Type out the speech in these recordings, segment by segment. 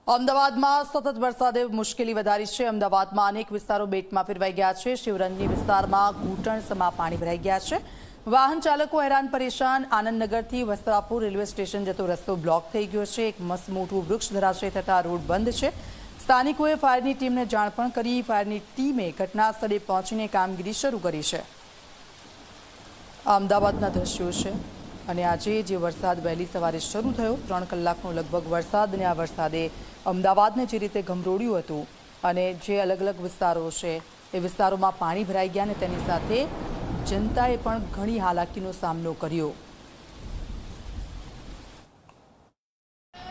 અમદાવાદમાં સતત વરસાદે મુશ્કેલી વધારી છે। અમદાવાદમાં અનેક વિસ્તારો બેટમાં ફેરવાઈ ગયા છે। શિવરંજની વિસ્તારમાં ઘૂંટણસમાં પાણી ભરાઈ ગયા છે। વાહન ચાલકો હેરાન પરેશાન। આનંદનગરથી વસ્ત્રાપુર રેલવે સ્ટેશન જતો રસ્તો બ્લોક થઈ ગયો છે। એક મસ્ત મોટું વૃક્ષ ધરાશય થતા રોડ બંધ છે। સ્થાનિકોએ ફાયરની ટીમને જાણ પણ કરી। ફાયરની ટીમે ઘટના સ્થળે પહોંચીને કામગીરી શરૂ કરી છે। અમદાવાદના દ્રશ્યો છે અને આજે જે વરસાદ વહેલી સવારે શરૂ થયો 3 કલાકનો લગભગ વરસાદ અને આ વરસાદે અમદાવાદને જે રીતે ગમરોડ્યું હતું અને જે અલગ અલગ વિસ્તારો છે એ વિસ્તારોમાં પાણી ભરાઈ ગયા અને તેની સાથે જનતાએ પણ ઘણી હાલાકીનો સામનો કર્યો।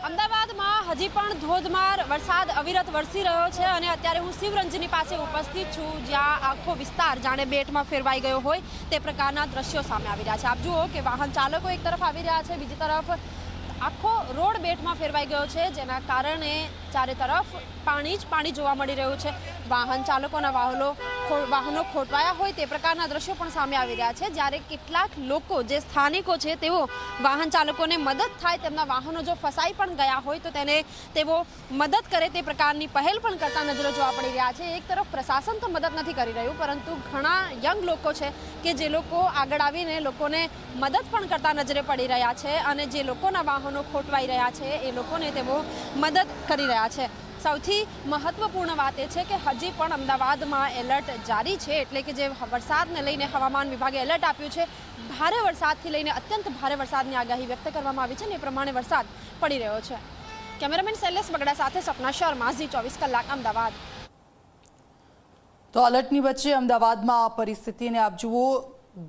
અમદાવાદમાં હજી પણ ધોધમાર વરસાદ અવિરત વરસી રહ્યો છે અને અત્યારે હું શિવરંજની પાસે ઉપસ્થિત છું, જ્યાં આખો વિસ્તાર જાણે બેટમાં ફેરવાઈ ગયો હોય તે પ્રકારના દ્રશ્યો સામે આવી રહ્યા છે। આપ જુઓ કે વાહન ચાલકો એક તરફ આવી રહ્યા છે, બીજી તરફ આખો રોડ બેટમાં ફેરવાઈ ગયો છે, જેના કારણે ચારે તરફ પાણી જ પાણી જોવા મળી રહ્યું છે। વાહન ચાલકોના વાહનો ખોટવાયા હોય તે પ્રકારના દ્રશ્યો પણ સામે આવી રહ્યા છે। જ્યારે કેટલાક લોકો જે સ્થાનિકો છે તેઓ વાહન ચાલકોને મદદ થાય, તેમના વાહનો જો ફસાઈ પણ ગયા હોય તો તેને તેઓ મદદ કરે તે પ્રકારની પહેલ પણ કરતા નજરે જોવા પડી રહ્યા છે। એક તરફ પ્રશાસન તો મદદ નથી કરી રહ્યું, પરંતુ ઘણા યંગ લોકો છે કે જે લોકો આગળ આવીને લોકોને મદદ પણ કરતા નજરે પડી રહ્યા છે અને જે લોકોના વાહનો ખોટવાઈ રહ્યા છે એ લોકોને તેઓ મદદ કરી રહ્યા છે। સૌથી મહત્વપૂર્ણ વાત એ છે કે હજી પણ અમદાવાદમાં એલર્ટ જારી છે, એટલે કે જે વરસાદને લઈને હવામાન વિભાગે એલર્ટ આપ્યું છે। ભારે વરસાદથી લઈને અત્યંત ભારે વરસાદની આગાહી વ્યક્ત કરવામાં આવી છે અને એ પ્રમાણે વરસાદ પડી રહ્યો છે। કેમેરામેન શૈલેષ બગડા સાથે સપના શર્મા, ઝી 24 કલાક, અમદાવાદ। તો એલર્ટની વચ્ચે અમદાવાદમાં આ પરિસ્થિતિને આપ જુઓ,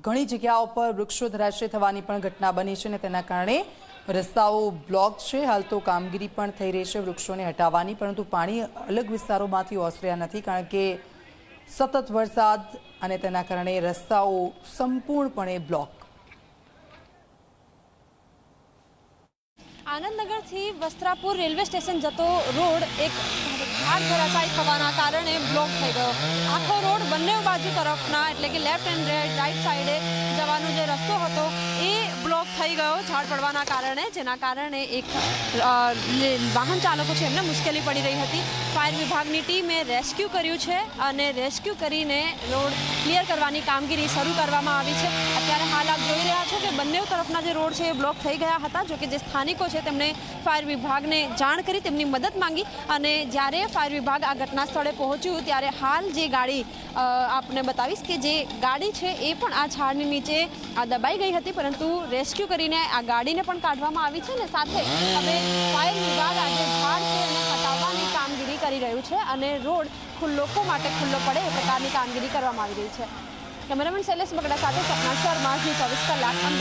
ઘણી જગ્યાઓ પર વૃક્ષો ધરાશય થવાની પણ ઘટના બની છે અને તેના કારણે રસ્તાઓ બ્લોક છે। હાલ તો કામગીરી પણ થઈ રહી છે વૃક્ષોને હટાવવાની, પરંતુ પાણી અલગ વિસ્તારોમાંથી ઓસર્યા નથી, કારણ કે સતત વરસાદ અને તેના કારણે રસ્તાઓ સંપૂર્ણપણે બ્લોક। આનંદનગરથી વસ્ત્રાપુર રેલવે સ્ટેશન જતો રોડ એક ઘાટ ધરાશાયી થવાના કારણે બ્લોક થઈ ગયો। આખો રોડ બંને બાજુ તરફના, એટલે કે લેફ્ટ એન્ડ રાઈટ સાઈડે જવાનો જે રસ્તો હતો એ બ્લોક થઈ ગયો ઝાડ પડવાના કારણે, જેના કારણે એક વાહન ચાલકો છે એમને મુશ્કેલી પડી રહી હતી। ફાયર વિભાગની ટીમે રેસ્ક્યુ કર્યું છે અને રેસ્ક્યુ કરીને રોડ ક્લિયર કરવાની કામગીરી શરૂ કરવામાં આવી છે। અત્યારે હાલ આપ જોઈ રહ્યા છો કે બંને તરફના જે રોડ છે એ બ્લોક થઈ ગયા હતા। જોકે જે સ્થાનિકો છે તેમણે ફાયર વિભાગને જાણ કરી, તેમની મદદ માંગી અને જ્યારે ફાયર વિભાગ આ ઘટના સ્થળે પહોંચ્યું ત્યારે હાલ જે ગાડી આપને બતાવીશ કે જે ગાડી છે એ પણ આ ઝાડની નીચે દબાઈ ગઈ હતી, પરંતુ રેસ્ક્યુ કરીને આ ગાડીને પણ કાઢવામાં આવી છે અને સાથે હવે ફાયર વિભાગ આ જે ઝાડ છે એને હટાવવાની કામગીરી કરી રહ્યું છે અને રોડ લોકો માટે ખુલ્લો પડે એ પ્રકારની કામગીરી કરવામાં આવી રહી છે। કેમેરામેન શૈલેષ બગડા સાથે સપના શર્મા, ઝી 24 કલાક, અમદાવાદ।